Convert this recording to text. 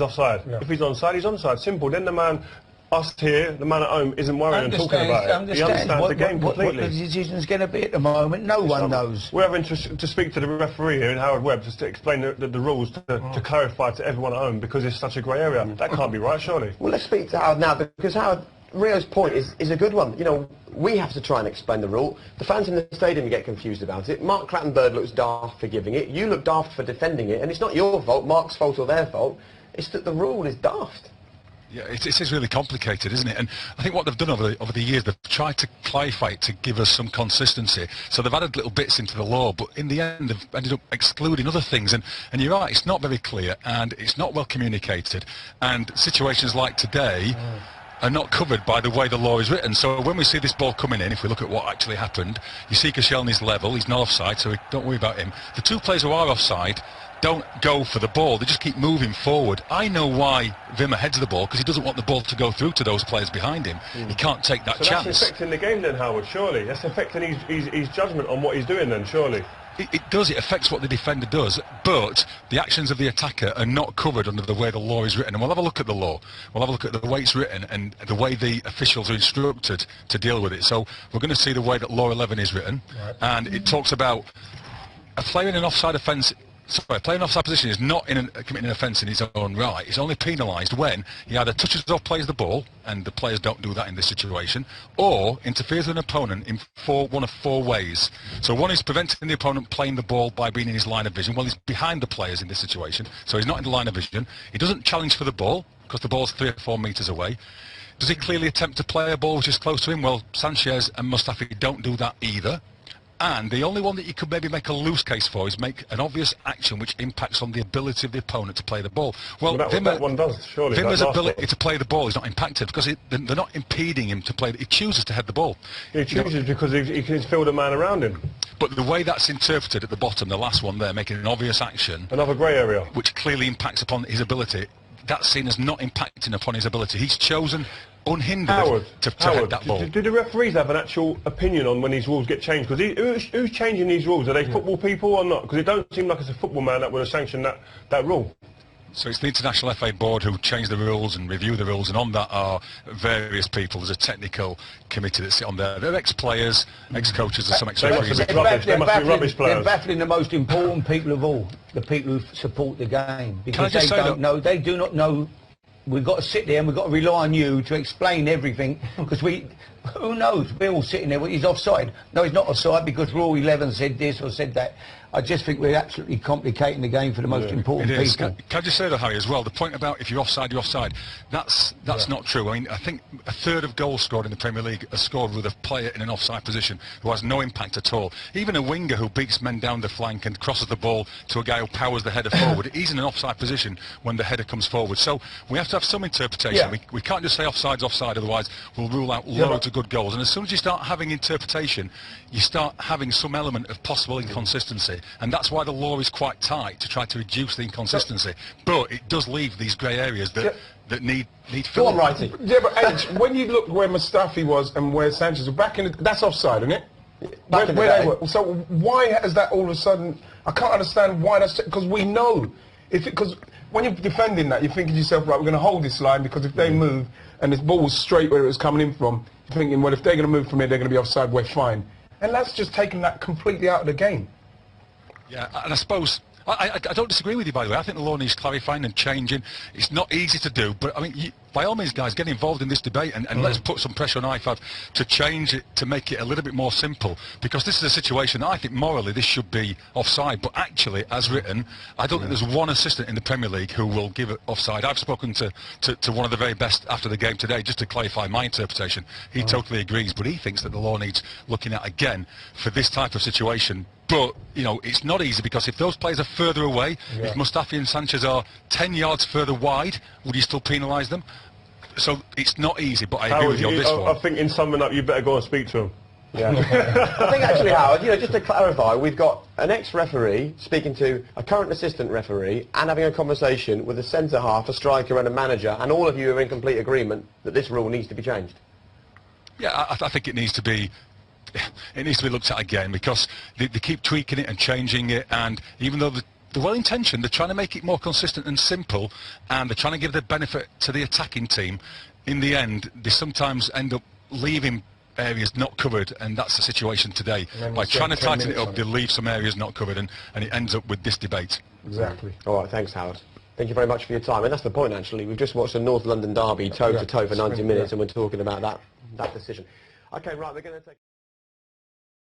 offside. Yeah. If he's onside, he's onside. Simple. Then the man, us here, the man at home isn't worried and talking about it. He understands the game completely. What the decision's going to be at the moment, no one knows. We're having to speak to the referee here, Howard Webb, just to explain the rules, to clarify to everyone at home, because it's such a grey area. That can't be right, surely. Well, let's speak to Howard now, because Howard, Rio's point is a good one. You know, we have to try and explain the rule. The fans in the stadium get confused about it. Mark Clattenburg looks daft for giving it. You look daft for defending it. And it's not your fault, Mark's fault or their fault. It's that the rule is daft. Yeah, it is really complicated, isn't it? And I think what they've done over the years, they've tried to clarify it to give us some consistency. So they've added little bits into the law, but in the end they've ended up excluding other things. And you're right, it's not very clear and it's not well communicated. And situations like today are not covered by the way the law is written. So when we see this ball coming in, if we look at what actually happened, you see Koscielny's level, he's not offside, so don't worry about him. The two players who are offside don't go for the ball, they just keep moving forward. I know why Wimmer heads the ball, because he doesn't want the ball to go through to those players behind him. He can't take that chance. That's affecting the game then, Howard, surely? That's affecting his judgment on what he's doing then, surely? It does, it affects what the defender does, but the actions of the attacker are not covered under the way the law is written. And we'll have a look at the law, we'll have a look at the way it's written and the way the officials are instructed to deal with it. So we're going to see the way that Law 11 is written, and it talks about a player in an offside offence. Sorry, a player in offside position is not committing an offence in his own right. He's only penalised when he either touches or plays the ball, and the players don't do that in this situation, or interferes with an opponent in one of four ways. So one is preventing the opponent playing the ball by being in his line of vision. Well, he's behind the players in this situation, so he's not in the line of vision. He doesn't challenge for the ball, because the ball's 3 or 4 metres away. Does he clearly attempt to play a ball which is close to him? Well, Sanchez and Mustafu don't do that either. And the only one that you could maybe make a loose case for is make an obvious action which impacts on the ability of the opponent to play the ball. Well, that one does, surely. Wimmer's ability to play the ball is not impacted because they're not impeding him to play. He chooses to head the ball. He chooses because he can field a man around him. But the way that's interpreted at the bottom, the last one there, making an obvious action, another grey area, which clearly impacts upon his ability, that's seen as not impacting upon his ability. He's chosen unhindered to head that ball. Do the referees have an actual opinion on when these rules get changed? Because who's changing these rules? Are they football people or not? Because it don't seem like it's a football man that would have sanctioned that rule. So it's the International FA Board who change the rules and review the rules, and on that are various people. There's a technical committee that sit on there. They're ex-players, ex-coaches, and some ex-referees. They must be rubbish players. They're battling the most important people of all, the people who support the game. Because they don't know, they do not know. We've got to sit there and we've got to rely on you to explain everything, because who knows? We're all sitting there, he's offside. No, he's not offside because Rule 11 said this or said that. I just think we're absolutely complicating the game for the most important people. Can I just say that, Harry, as well, the point about if you're offside, you're offside, that's not true. I mean, I think a third of goals scored in the Premier League are scored with a player in an offside position who has no impact at all. Even a winger who beats men down the flank and crosses the ball to a guy who powers the header forward, he's in an offside position when the header comes forward. So we have to have some interpretation. We can't just say offside's offside, otherwise we'll rule out loads of good goals. And as soon as you start having interpretation, you start having some element of possible inconsistency. And that's why the law is quite tight, to try to reduce the inconsistency. But it does leave these grey areas that need filling. Go on, Righty. Yeah, but H, when you look where Mustafi was and where Sanchez was, back in that's offside, isn't it? Where they were. So why has that all of a sudden? I can't understand why that's, because we know because when you're defending that, you're thinking to yourself, right, we're going to hold this line, because if they move and this ball was straight where it was coming in from, you're thinking, well, if they're going to move from here, they're going to be offside, we're fine. And that's just taking that completely out of the game. Yeah, and I suppose I don't disagree with you, by the way. I think the law needs clarifying and changing. It's not easy to do, but I mean, by all means, guys, get involved in this debate and let's put some pressure on IFAB to change it, to make it a little bit more simple, because this is a situation that I think morally this should be offside, but actually, as written, I don't think there's one assistant in the Premier League who will give it offside. I've spoken to one of the very best after the game today, just to clarify my interpretation. He totally agrees, but he thinks that the law needs looking at again for this type of situation. But, you know, it's not easy, because if those players are further away, if Mustafi and Sanchez are 10 yards further wide, would you still penalise them? So it's not easy, but I agree with you on this one. I think in summing up, you better go and speak to him. Yeah. I think actually, Howard, you know, just to clarify, we've got an ex-referee speaking to a current assistant referee and having a conversation with a centre-half, a striker and a manager, and all of you are in complete agreement that this rule needs to be changed. Yeah, I think it needs to be looked at again, because they keep tweaking it and changing it, and even though they're well-intentioned, they're trying to make it more consistent and simple, and they're trying to give the benefit to the attacking team. In the end, they sometimes end up leaving areas not covered, and that's the situation today. By trying to tighten it up, they leave some areas not covered, and it ends up with this debate. Exactly. All right, thanks, Howard. Thank you very much for your time. And that's the point, actually. We've just watched a North London derby toe-to-toe for 90 minutes, and we're talking about that decision. OK, right, we're going to take...